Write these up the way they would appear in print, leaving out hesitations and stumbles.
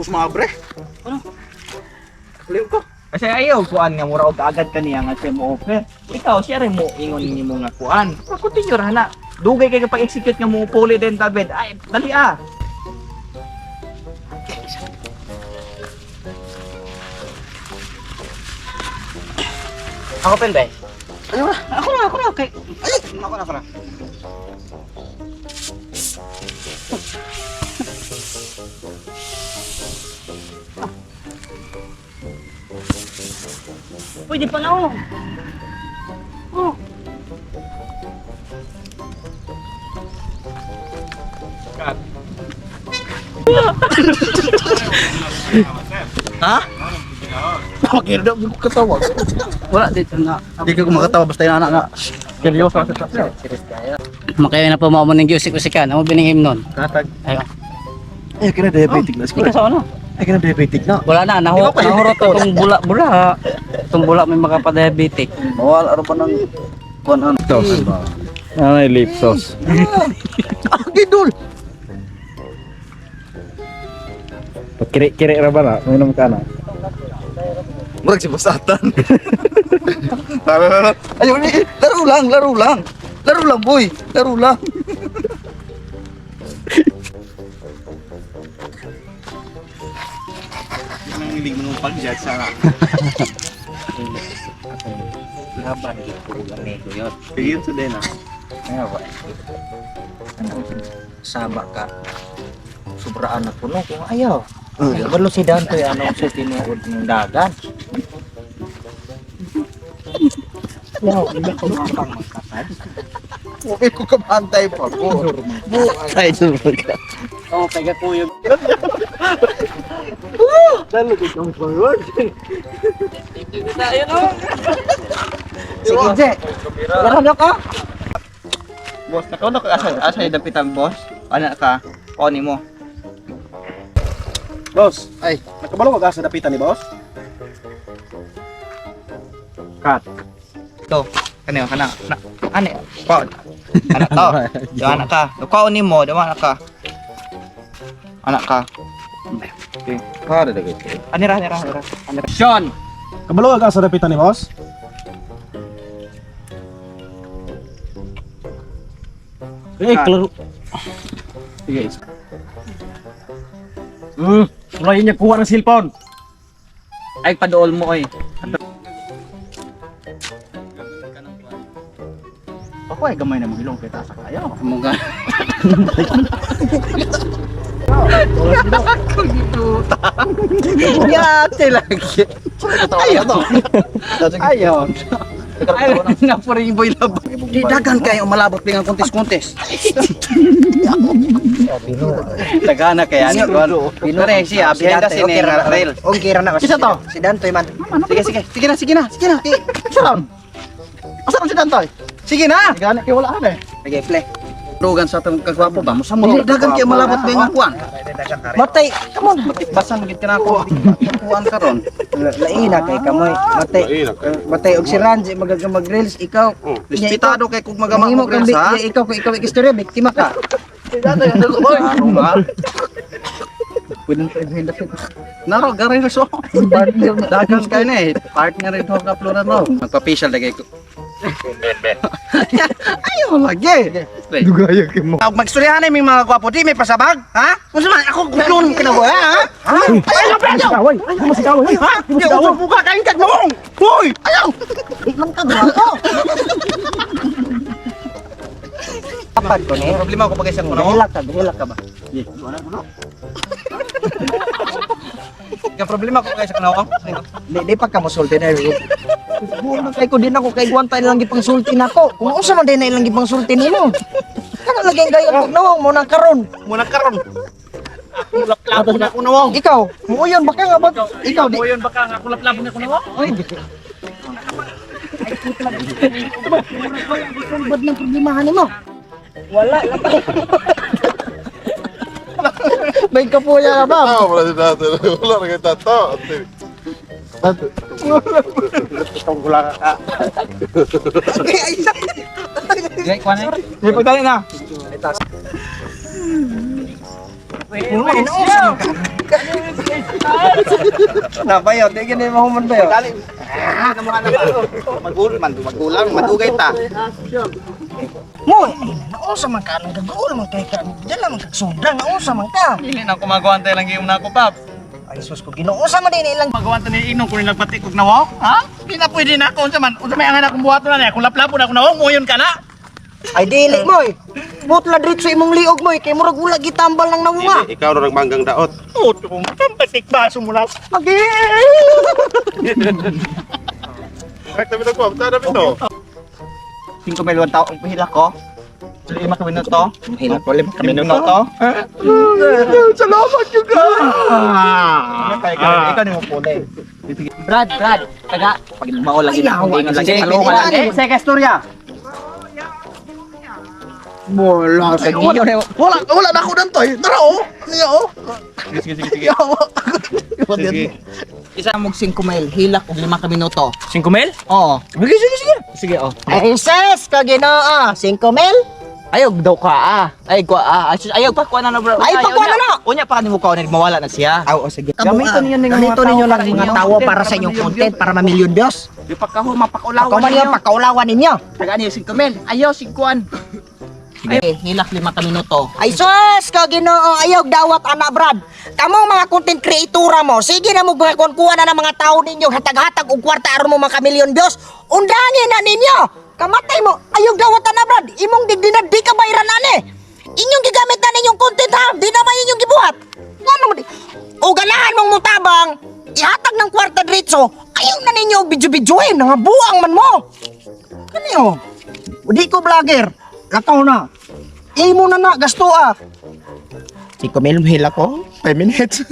Tapos maabre. Ano? Kalim ko. Kasi ayaw kuan nga mura og agad kaniya nga siya mo offer. Ikaw siya rin mo ingon nimo nga kuan. Continue ra na. Dugay kay pag execute nga mo puli din David. Ay, dali ah. Ako pen ba? Ano na? Ako na. Okay. Ay, ako na. Pwede pa na ako. Oh. Ha? Makira daw ko katawa. Wala dito na. Hindi ka kumakatawa basta yung anak nga. Seryoso sa tasya. Makayo na po mo ng giusik-usikan. Amo biningim nun. Katag. Ayo. Ay, kina diabetic na. Ikaw sa ano? Ay, kina diabetic na. Wala na, nahurot itong bula-bula. Itong bula may makapadiabetic. Bawal araw pa ng kuan ano. Sauce. Ano yung lip sauce? Gidol. Kiri-kiri ra ba na? Minom ka na. Murag si Basatan. Ayaw ni, laro lang. Laro lang, boy. Laro lang. Yan ang hiling mo pag-judge sa Laban dito lang nito yun. Tigil sa din ah. Ayaw ba? Sama ka. Sobraan na puno kung ayaw. Walo si Danto yung anong sa tinuod ng dagan. Ayaw, hindi ko makapang magkasad. Okay ko kabantay pa ko. Ay, sumag ka. Oo, pega ko yung... Lalo ko kang forward. Ayun o! Sige, Je. Marano ka? Boss, nakaw na ka asa yung dapitan boss? Anak ka, koni mo. Boss, ay, nakabalo ka sa dapitan ni boss? Cut. Ito, kanyo, kana. Ano? Kaon. Anak to. Yung anak ka. Yung kaon mo, yung anak ka. Anak ka. Okay, para na gito. Anira. Sean! Kabalo ka sa dapitan ni boss? Eh, klaro. Sige. Ulayin niya kuha ng cellphone. Ay, padool mo oy. Ako ay gamay na magilong kay tasa kaya. Mga... Yate lagi. Ayaw to. Ayaw. Ayaw na pariboy labang. Di dagan kayo malabot dengan kontes-kontes. Tagana kaya ni Juan. Pare siya, behind the scene nga rail. Okay ra na. Isa to. Si Dantoy man. Sige na. Saan? Asa si Dantoy? Sige na. Gana kay wala na eh. Okay, play. Dugan sa atong kagwapo ba? Musa mo. Dili dagan kayo malabot dengan kuan. Matay. Come on. Matikbasan gid kana ko. Kuan karon. Laina kay kamoy. Matay og si Ranji mag-reels ikaw. Respetado kay kung magamang Mahimo mo kang sa. ikaw istorya biktima ka. Ano nga? Pwede pa behind the scene. Naro garay na so. Dagan kay na eh. Partner rin ho ka upload mo. Magpa-facial lagay ko. Ayaw lagi. Dugaya kay mo. Magstoryahan na yung mga gwapo, di may pasabag, ha? Kung saan ako kuklon kinabuhi, ha? Ayaw, ayaw! Kaway, ay masigaway. Ha? Hindi ako buka kain ka noong! Hoy! Ayaw! Lang ka ko. Kapag ko ni. Problema ko pag isang ko na mo. Hilak ka ba? Yung problema ko pag isang ko na mo. Di pa ka mosulti na. Buong kay ko din ako kay Guantay lang gipang sulti nako. Kung unsa man din na ilang gipang sulti nimo. Kana lagi ang gayon pag nawong mo nang karon. Muna karon. Ako laplabo na ko na mo. Ikaw, muuyon baka nga ba? Ikaw di. Yun baka nga ako laplabo na ko na mo. Oy, di. Bad ng problemahan nimo. Wala lang pa. May kapuya ka ba? Wala si Tato. Wala na kay Tato. Itong gula ka. Sige, kuha na. Sige, pagdali na. Na ba yun? Di ganun mahuman ba yun? Magulang, madugay ta. Mo, nausa man ka, nagagawal man kay ka. Dala man kagsundang, nausa man ka. Hindi na ako magawantay lang yung na ako, Pap. Ay, sus ko, ginuusa man din ilang. Magawantay ni Inong kung nilagpatik kog nawak, ha? Hindi na pwede na ako, unsa man may angan akong buhato na niya. Kung laplapon ako nawak, muyon ka na. Ay, dili mo eh. Butla dito sa imong liog mo eh. Kay murag wala gitambal ng namunga. Ikaw na nagmanggang daot. Puto kong matampatik baso mo lang. Agi! Ay, tabi na ko. Tada bito. 5 mil 1 taong pahila ko. 5 minuto. Hila ko 5 minuto. Salamat juga! Ikaw ni mo pulay. Brad, taga. Pag maulang Ay, ina, yawa. ingon lagi Sige, kalungan sige, lagi. sige. Sa istorya. Wala sa iyo. Wala na ako dantoy. Tara oh. Niya oh. Sige. Isa mong 5 mil, hilak og 5 ka minuto. 5 mil? Oo. Sige, oh. Ay, sis, ka ginoo. 5 mil? Ayog daw ka Ay, ayog pa kuha na bro. Ay, pagkuha na na. Unya pa kanimo ka mawala na siya. Oo, sige. Gamiton ninyo ng mga Gamito tao ninyo para lang mga inyong tao content, para sa inyong content, para ma-million views. Di pa ka ho mapakulawan. Kung man yung pagkaulawan ninyo. Taga niyo 5 mil. Ayaw 5 Ay, hilak 5 ka minuto. Ay, sus, ka ginoo. Ayaw dawat, ana, Brad. Kamong mga content creatora mo, sige na mo kuha na ng mga tao ninyo, hatag-hatag og kwarta aron mo mga million views. Undangin na ninyo. Kamatay mo. Ayaw dawat, ana, Brad. Imong digdinad di ka bayran ani. Inyong gigamit na ninyong content ha. Di naman inyong gibuhat. Ano mo di? O ganahan mong mutabang, ihatag ng kwarta diretso. Ayaw na ninyo bidyo-bidyoin. Nangabuang man mo. Kaniyo? Di ko vlogger. Lakaw na. Imo na gasto ah. 5 mil hila ko. 5 minutes.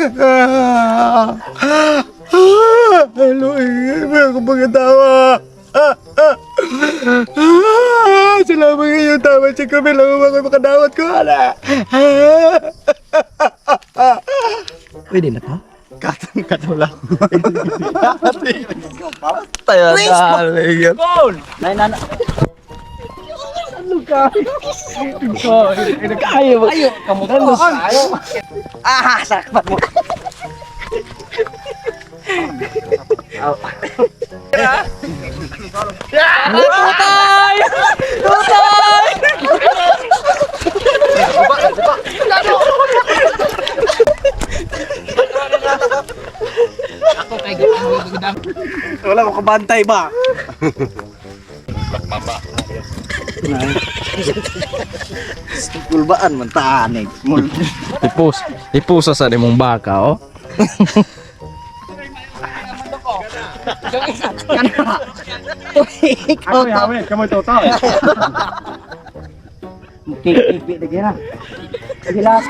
Hello, may ako pagkatawa. Salamat kayo tawa. 5 mil ako makadawat ko. Pwede na to? Katula. Tayo na. Goal! Nay. Ayo, kamu kan sakpat mo. Tutay! Ako kay gudang. Wala ko kabantay ba? Gulbaan man tanig. Ipusa sa imong baka, oh. Hawi, kamu total. Kik-kik lagi na. Hilas.